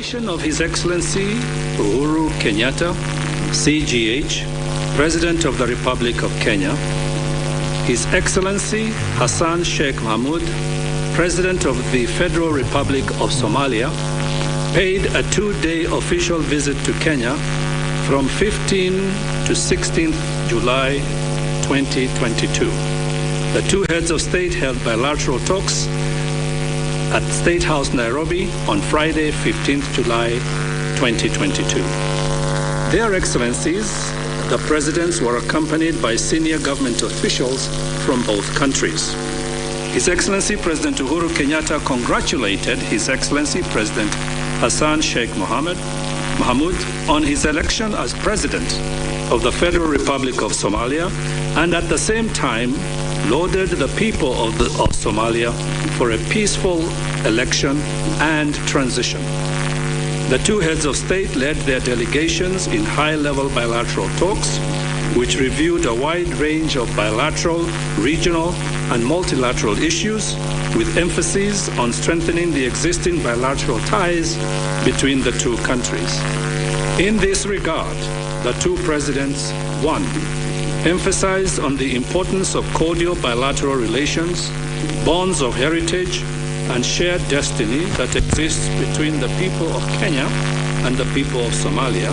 delegation of His Excellency Uhuru Kenyatta, CGH, President of the Republic of Kenya, His Excellency Hassan Sheikh Mohamud, President of the Federal Republic of Somalia, paid a 2-day official visit to Kenya from 15 to 16 July 2022. The two heads of state held bilateral talks at State House, Nairobi on Friday, 15th July 2022. Their Excellencies, the Presidents, were accompanied by senior government officials from both countries. His Excellency President Uhuru Kenyatta congratulated His Excellency President Hassan Sheikh Mohamud on his election as President of the Federal Republic of Somalia, and at the same time lauded the people of Somalia for a peaceful election and transition. The two heads of state led their delegations in high-level bilateral talks, which reviewed a wide range of bilateral, regional, and multilateral issues, with emphasis on strengthening the existing bilateral ties between the two countries. In this regard, the two presidents, 1, emphasized on the importance of cordial bilateral relations, bonds of heritage, and shared destiny that exists between the people of Kenya and the people of Somalia,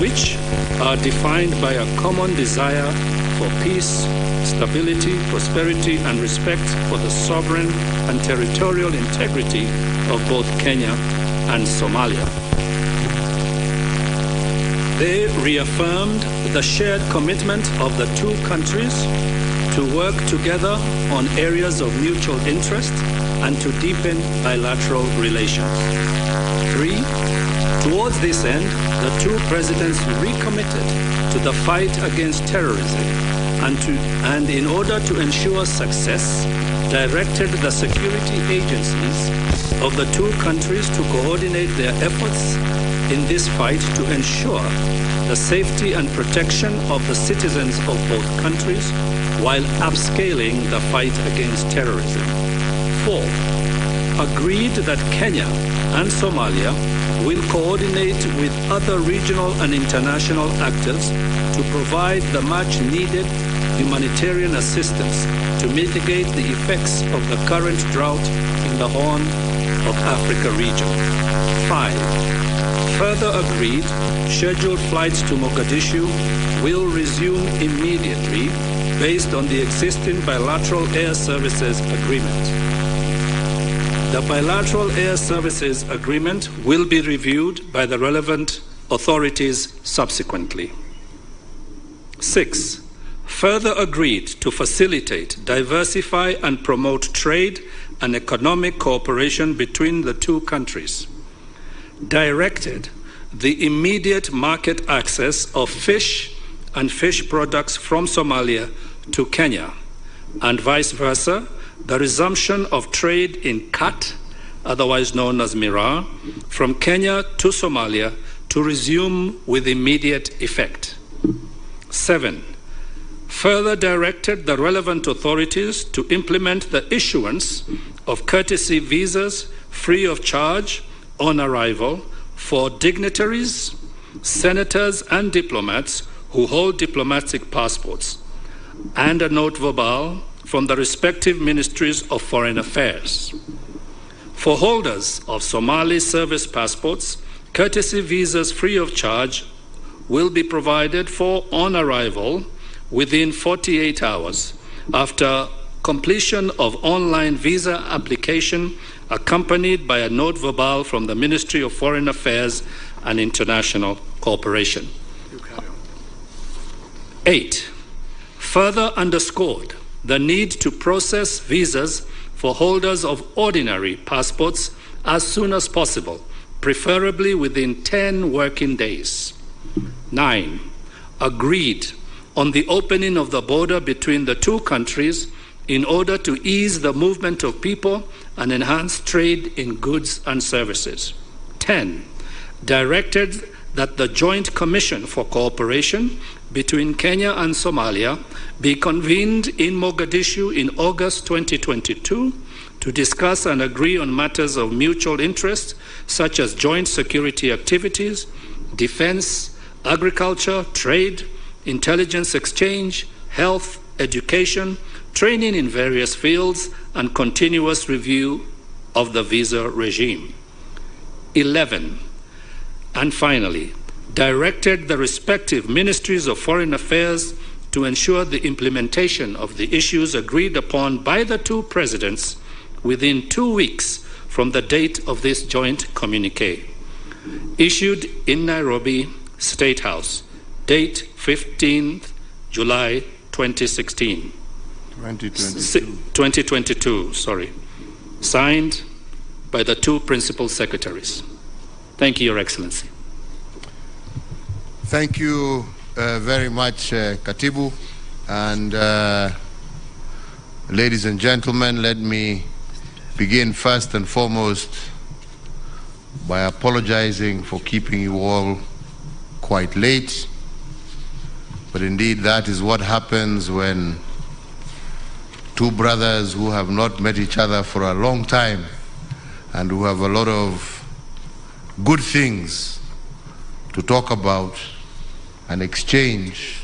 which are defined by a common desire for peace, stability, prosperity, and respect for the sovereign and territorial integrity of both Kenya and Somalia. They reaffirmed the shared commitment of the two countries to work together on areas of mutual interest and to deepen bilateral relations. 3, towards this end, the two presidents recommitted to the fight against terrorism and in order to ensure success, directed the security agencies of the two countries to coordinate their efforts in this fight to ensure the safety and protection of the citizens of both countries while upscaling the fight against terrorism. 4, agreed that Kenya and Somalia will coordinate with other regional and international actors to provide the much-needed humanitarian assistance to mitigate the effects of the current drought in the Horn of Africa region. 5, further agreed scheduled flights to Mogadishu will resume immediately based on the existing bilateral air services agreement. The bilateral air services agreement will be reviewed by the relevant authorities subsequently. 6, further agreed to facilitate, diversify, and promote trade and economic cooperation between the two countries. Directed the immediate market access of fish and fish products from Somalia to Kenya, and vice versa, the resumption of trade in cat, otherwise known as Miraa, from Kenya to Somalia to resume with immediate effect. 7, further directed the relevant authorities to implement the issuance of courtesy visas free of charge on arrival for dignitaries, senators, and diplomats who hold diplomatic passports, and a note verbal from the respective ministries of foreign affairs. For holders of Somali service passports, courtesy visas free of charge will be provided for on arrival within 48 hours after completion of online visa application, accompanied by a note verbal from the Ministry of Foreign Affairs and International Cooperation. 8, further underscored the need to process visas for holders of ordinary passports as soon as possible, preferably within 10 working days. 9, agreed on the opening of the border between the two countries in order to ease the movement of people and enhance trade in goods and services. 10, directed that the Joint Commission for Cooperation between Kenya and Somalia be convened in Mogadishu in August 2022 to discuss and agree on matters of mutual interest, such as joint security activities, defense, agriculture, trade, intelligence exchange, health, education, training in various fields, and continuous review of the visa regime. 11. And finally, directed the respective ministries of foreign affairs to ensure the implementation of the issues agreed upon by the two presidents within 2 weeks from the date of this joint communique. Issued in Nairobi State House, date 15th July 2016. 2022, sorry. Signed by the two principal secretaries. Thank you, Your Excellency. Thank you very much, Katibu. And ladies and gentlemen, let me begin first and foremost by apologizing for keeping you all quite late. But indeed, that is what happens when two brothers who have not met each other for a long time and who have a lot of good things to talk about and exchange,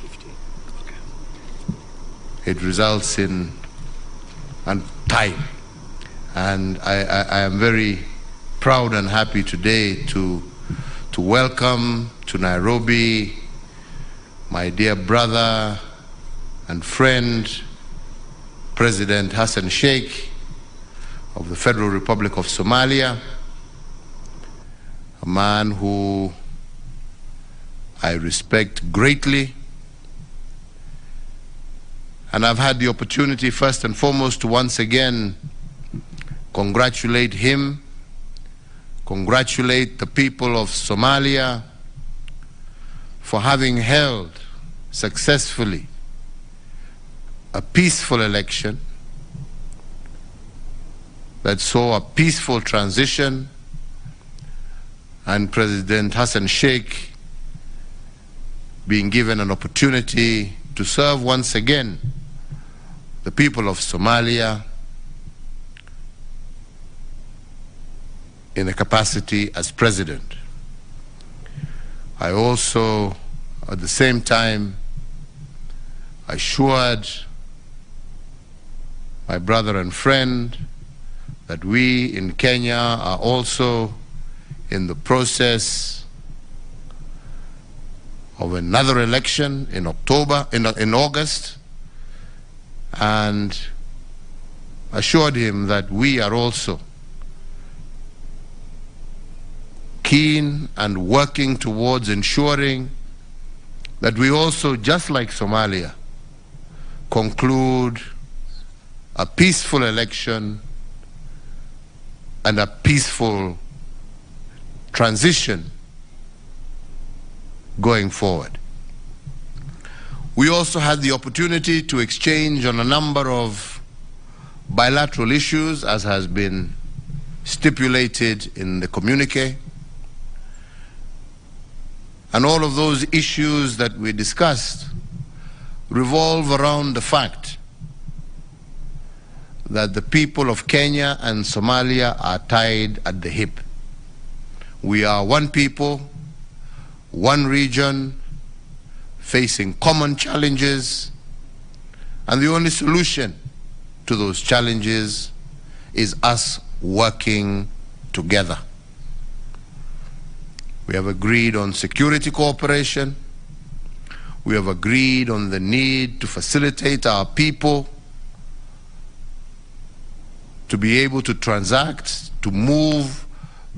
it results in time. And I am very proud and happy today to welcome to Nairobi my dear brother and friend, President Hassan Sheikh of the Federal Republic of Somalia, a man who I respect greatly. And I've had the opportunity first and foremost to once again congratulate him, congratulate the people of Somalia for having held successfully a peaceful election that saw a peaceful transition, and President Hassan Sheikh being given an opportunity to serve once again the people of Somalia in a capacity as president. I also, at the same time, assured my brother and friend that we in Kenya are also in the process of another election in August, and assured him that we are also keen and working towards ensuring that we also, just like Somalia, conclude a peaceful election and a peaceful transition going forward. We also had the opportunity to exchange on a number of bilateral issues, as has been stipulated in the communique. And all of those issues that we discussed revolve around the fact that the people of Kenya and Somalia are tied at the hip. We are one people, one region, facing common challenges, and the only solution to those challenges is us working together. We have agreed on security cooperation. We have agreed on the need to facilitate our people to be able to transact, to move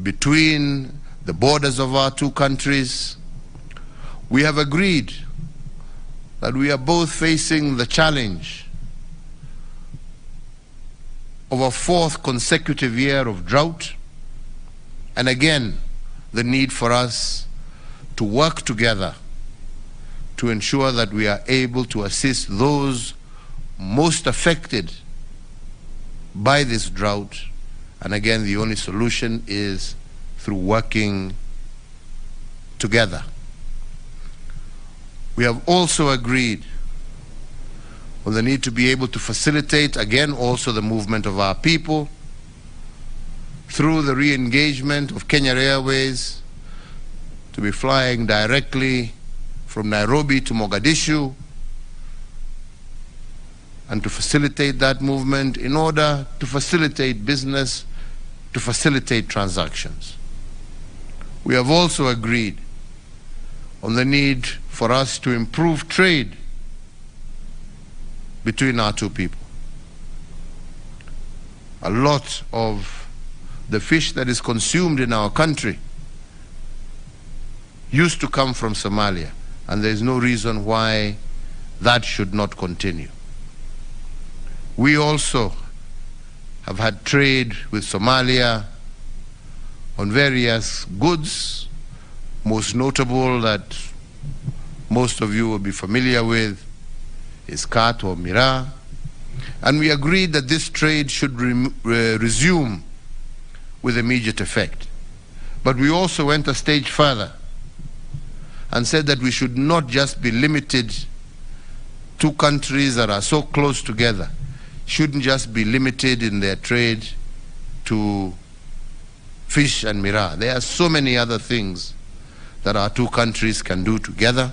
between the borders of our two countries. We have agreed that we are both facing the challenge of a fourth consecutive year of drought, and again, the need for us to work together to ensure that we are able to assist those most affected by this drought. And again, the only solution is through working together. We have also agreed on the need to be able to facilitate, again, also the movement of our people through the re-engagement of Kenya Airways to be flying directly from Nairobi to Mogadishu, and to facilitate that movement in order to facilitate business, to facilitate transactions. We have also agreed on the need for us to improve trade between our two people. A lot of the fish that is consumed in our country used to come from Somalia, and there is no reason why that should not continue. We also have had trade with Somalia on various goods, most notable that most of you will be familiar with is cat or Miraa. And we agreed that this trade should resume with immediate effect. But we also went a stage further and said that we should not just be limited to countries that are so close together, shouldn't just be limited in their trade to fish and Miraa. There are so many other things that our two countries can do together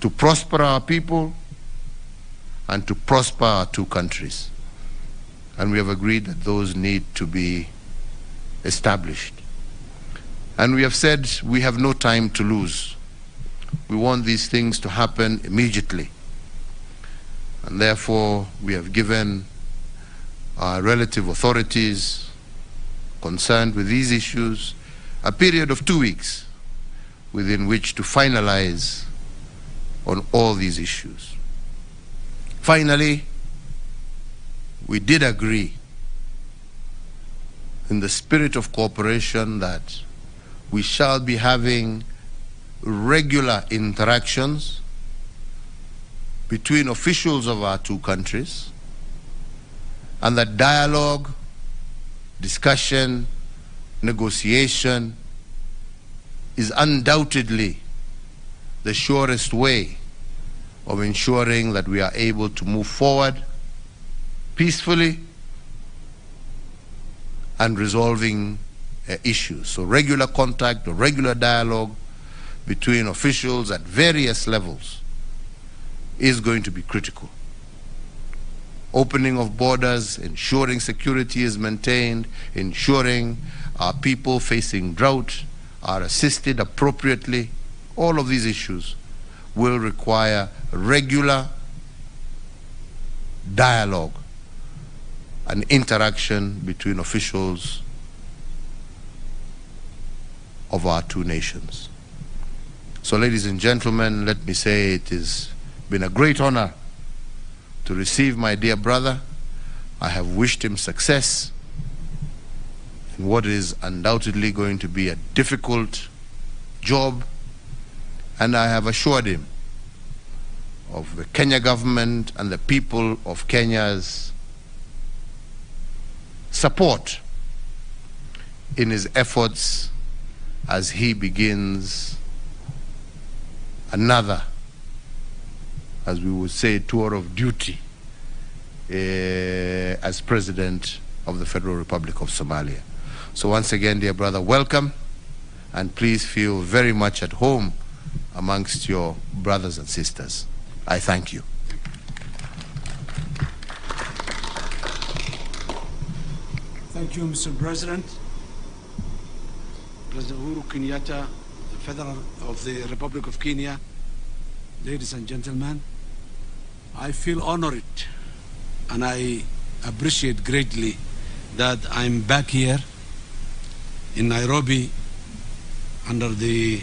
to prosper our people and to prosper our two countries. And we have agreed that those need to be established. And we have said we have no time to lose. We want these things to happen immediately. And therefore, we have given our relative authorities concerned with these issues a period of 2 weeks within which to finalize on all these issues. Finally, we did agree in the spirit of cooperation that we shall be having regular interactions between officials of our two countries, and that dialogue, discussion, negotiation is undoubtedly the surest way of ensuring that we are able to move forward peacefully and resolving issues. So regular contact or regular dialogue between officials at various levels is going to be critical. Opening of borders, ensuring security is maintained, ensuring our people facing drought are assisted appropriately, all of these issues will require regular dialogue and interaction between officials of our two nations. So, ladies and gentlemen, let me say it has been a great honor to receive my dear brother. I have wished him success in what is undoubtedly going to be a difficult job, and I have assured him of the Kenya government and the people of Kenya's support in his efforts as he begins another, as we would say, tour of duty as President of the Federal Republic of Somalia. So once again, dear brother, welcome, and please feel very much at home amongst your brothers and sisters. I thank you. Thank you, Mr. President. President Uhuru Kenyatta, the Federal of the Republic of Kenya, ladies and gentlemen, I feel honored and I appreciate greatly that I'm back here in Nairobi under the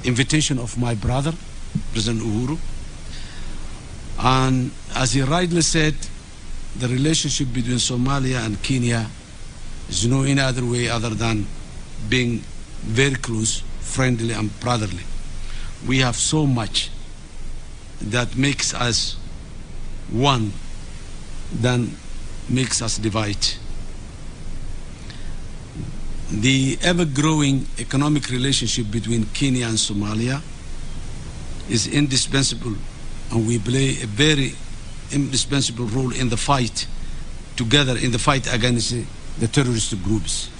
invitation of my brother, President Uhuru. And as he rightly said, the relationship between Somalia and Kenya is no any other way other than being very close, friendly, and brotherly. We have so much that makes us one than makes us divide. The ever-growing economic relationship between Kenya and Somalia is indispensable, and we play a very indispensable role in the fight together in the fight against the terrorist groups.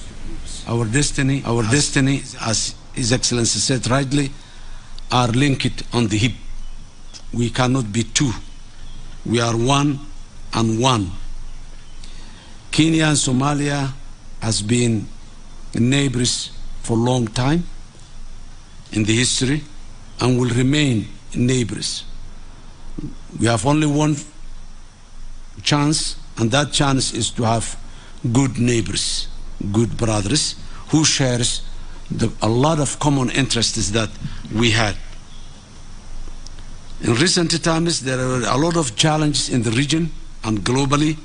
Our destiny, as His Excellency said rightly, are linked on the hip. We cannot be two. We are one and one. Kenya and Somalia has been neighbors for a long time in the history and will remain neighbors. We have only one chance, and that chance is to have good neighbors, good brothers who shares a lot of common interests that we had. In recent times, there are a lot of challenges in the region and globally,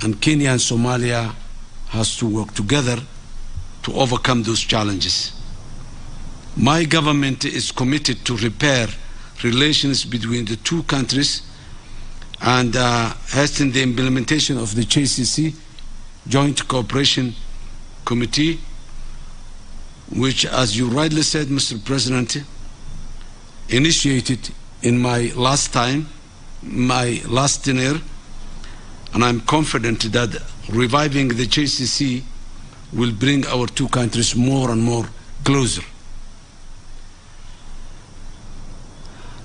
and Kenya and Somalia has to work together to overcome those challenges. My government is committed to repair relations between the two countries and hasten the implementation of the JCC, Joint Cooperation Committee, which, as you rightly said, Mr. President, initiated in my last tenure, and I'm confident that reviving the JCC will bring our two countries more and more closer.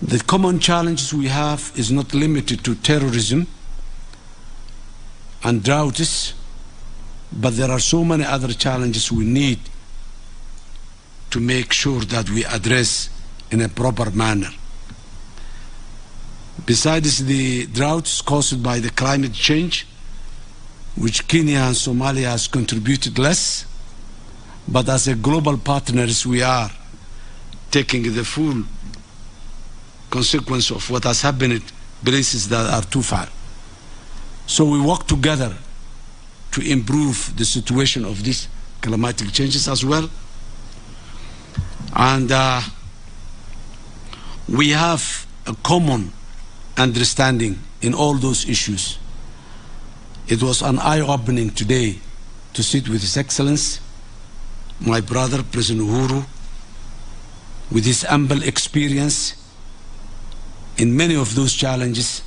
The common challenges we have is not limited to terrorism and droughts, but there are so many other challenges we need to make sure that we address in a proper manner. Besides the droughts caused by the climate change, which Kenya and Somalia has contributed less, but as a global partners we are taking the full consequence of what has happened in places that are too far. So we work together to improve the situation of these climatic changes as well. And we have a common understanding in all those issues. It was an eye-opening today to sit with His Excellency, my brother, President Uhuru, with his ample experience in many of those challenges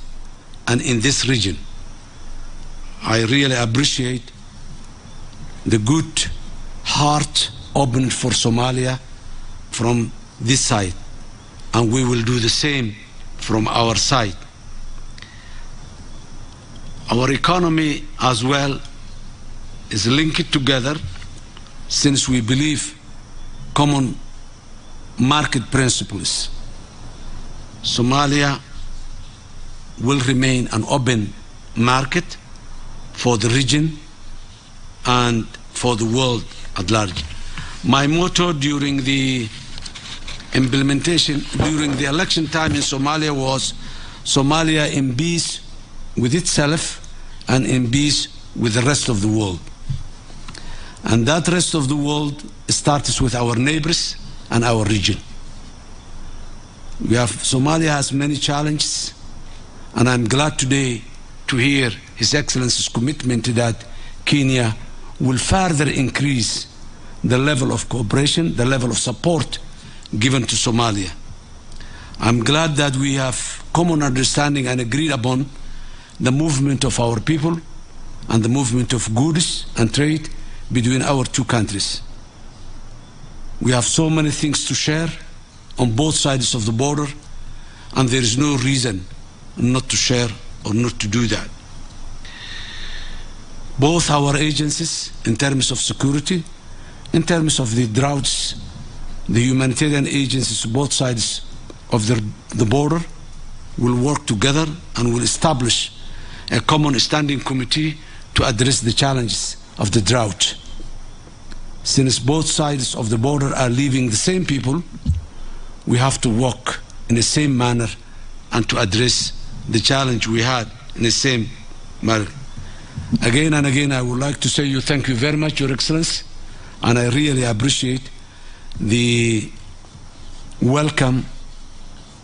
and in this region. I really appreciate the good heart opened for Somalia from this side, and we will do the same from our side. Our economy as well is linked together, since we believe common market principles. Somalia will remain an open market for the region and for the world at large. My motto during the implementation, during the election time in Somalia was Somalia in peace with itself and in peace with the rest of the world. And that rest of the world starts with our neighbors and our region. Somalia has many challenges, and I'm glad today to hear His Excellency's commitment that Kenya will further increase the level of cooperation, the level of support given to Somalia. I'm glad that we have common understanding and agreed upon the movement of our people and the movement of goods and trade between our two countries. We have so many things to share on both sides of the border, and there is no reason not to share or not to do that. Both our agencies, in terms of security, in terms of the droughts, the humanitarian agencies, both sides of the border, will work together and will establish a common standing committee to address the challenges of the drought. Since both sides of the border are living the same people, we have to work in the same manner and to address the challenge we had in the same manner. Again and again, I would like to say thank you very much, Your Excellency, and I really appreciate the welcome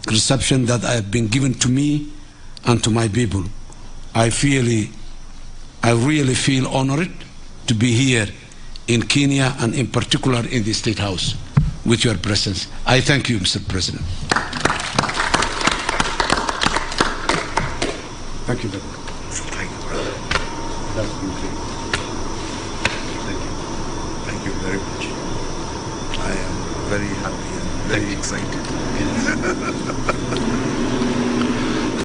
reception that I have been given to me and to my people. I really feel honored to be here in Kenya and in particular in the State House with your presence. I thank you, Mr. President. Thank you very much. Thank you, brother. That's been great. Thank you. Thank you very much. I am very happy and very excited.